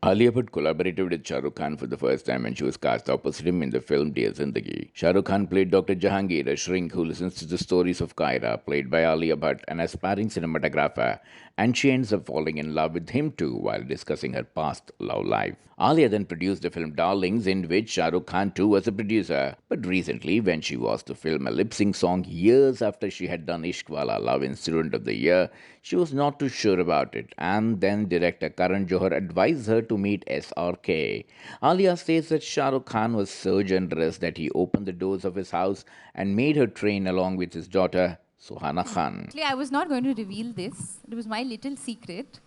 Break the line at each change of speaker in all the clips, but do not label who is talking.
Alia Bhatt collaborated with Shah Rukh Khan for the first time when she was cast opposite him in the film Dear Zindagi. Shah Rukh Khan played Dr. Jahangir, a shrink who listens to the stories of Kaira, played by Alia Bhatt, an aspiring cinematographer, and she ends up falling in love with him too while discussing her past love life. Alia then produced the film Darlings, in which Shah Rukh Khan too was a producer. But recently, when she was to film a lip sync song years after she had done Ishq Wala Love in Student of the Year, she was not too sure about it, and then director Karan Johar advised her to meet SRK. Alia says that Shah Rukh Khan was so generous that he opened the doors of his house and made her train along with his daughter, Suhana Khan.
Actually, I was not going to reveal this. It was my little secret.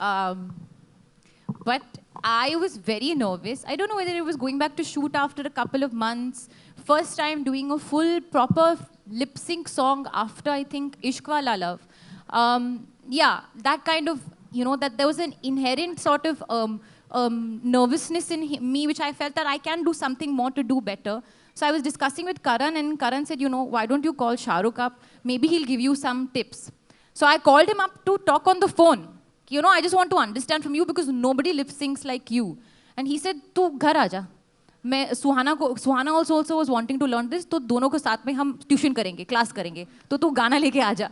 Um, but I was very nervous. I don't know whether it was going back to shoot after a couple of months. First time doing a full, proper lip sync song after, I think, Ishq Wala Love. Yeah, that kind of, that there was an inherent sort of nervousness in me, which I felt that I can do something more to do better. So I was discussing with Karan, and Karan said, why don't you call Shah Rukh up? Maybe he'll give you some tips. So I called him up to talk on the phone. I just want to understand from you because nobody lip syncs like you. And he said, "तू घर आजा. मैं सुहाना also was wanting to learn this. तो दोनों को साथ में हम ट्यूशन करेंगे, क्लास करेंगे. तो तू गाना लेके आजा."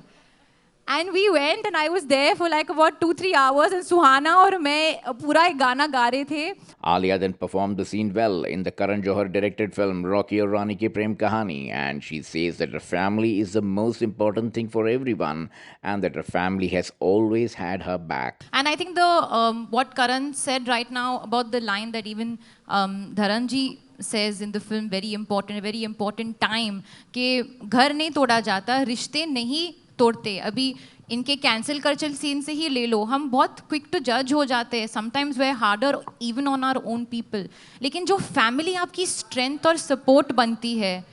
And we went and I was there for like about 2-3 hours and Suhana और मैं पूरा एक गाना गा रहे थे.
Alia then performed the scene well in the Karan Johar directed film Rocky Aur Rani Ki Prem Kahani, and she says that her family is the most important thing for everyone and that her family has always had her back.
And I think the what Karan said right now about the line that even Dharanji says in the film, very important time, कि घर नहीं तोड़ा जाता, रिश्ते नहीं तोड़ते. अभी इनके कैंसिल कल्चर सीन से ही ले लो, हम बहुत क्विक टू जज हो जाते हैं. समटाइम्स वे harder even on our own people. लेकिन जो फैमिली आपकी स्ट्रेंथ और सपोर्ट बनती है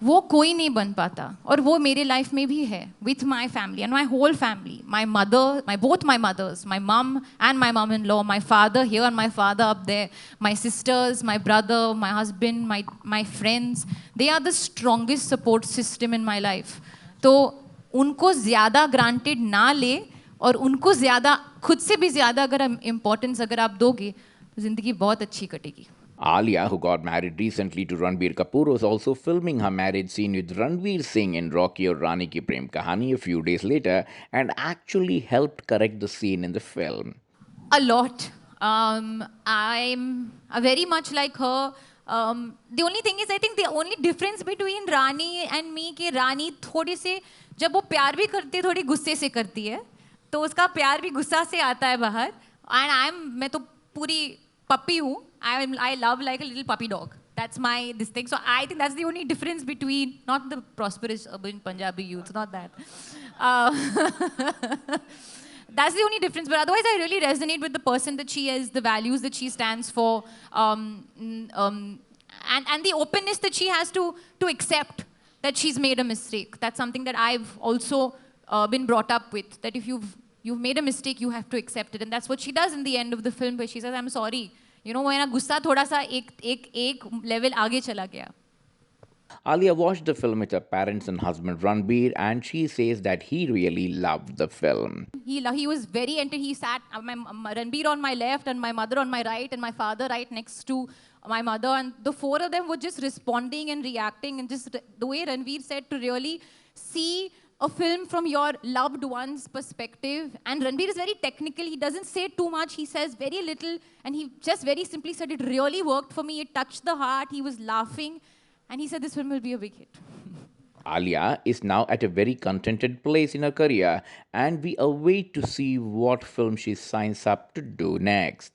वो कोई नहीं बन पाता. और वो मेरे लाइफ में भी है with my family and my whole family. My mother, both my mothers, my mum and my mum in law, my father here and my father up there, my sisters, my brother, my husband, my friends, they are the strongest support system in my life. तो उनको ज़्यादा granted ना ले और उनको ज़्यादा खुद से भी ज़्यादा अगर इम्पोर्टेंस अगर आप दोगे तो ज़िंदगी बहुत अच्छी कटेगी.
Alia, who got married recently to Ranbir Kapoor, was also filming her marriage scene with Ranveer Singh in Rocky Aur Rani Ki Prem Kahani a few days later and actually helped correct the scene in the film.
A lot. I'm very much like her. The only thing is, I think the only difference between Rani and me कि Rani थोड़ी से जब वो प्यार भी करती है थोड़ी गुस्से से करती है, तो उसका प्यार भी गुस्सा से आता है बाहर. And मैं तो पूरी पप्पी हूँ. I love like a little puppy dog. That's my this thing. So I think that's the only difference between not the prosperous urban Punjabi youth, not that. That's the only difference. But otherwise, I really resonate with the person that she is, the values that she stands for, and the openness that she has to accept that she's made a mistake. That's something that I've also been brought up with. That if you've made a mistake, you have to accept it, and that's what she does in the end of the film, where she says, "I'm sorry." मेरा गुस्सा थोड़ा सा एक level आगे चला गया.
Alia watched the film with her parents and husband Ranbir, and she says that he really loved the film.
He was very entertained. He sat, Ranbir on my left and my mother on my right and my father right next to my mother, and the four of them were just responding and reacting, and just the way Ranbir said to really see a film from your loved one's perspective. And Ranbir is very technical. He doesn't say too much. He says very little. And he just very simply said, it really worked for me. It touched the heart. He was laughing. And he said, this film will be a big hit.
Alia is now at a very contented place in her career, and we await to see what film she signs up to do next.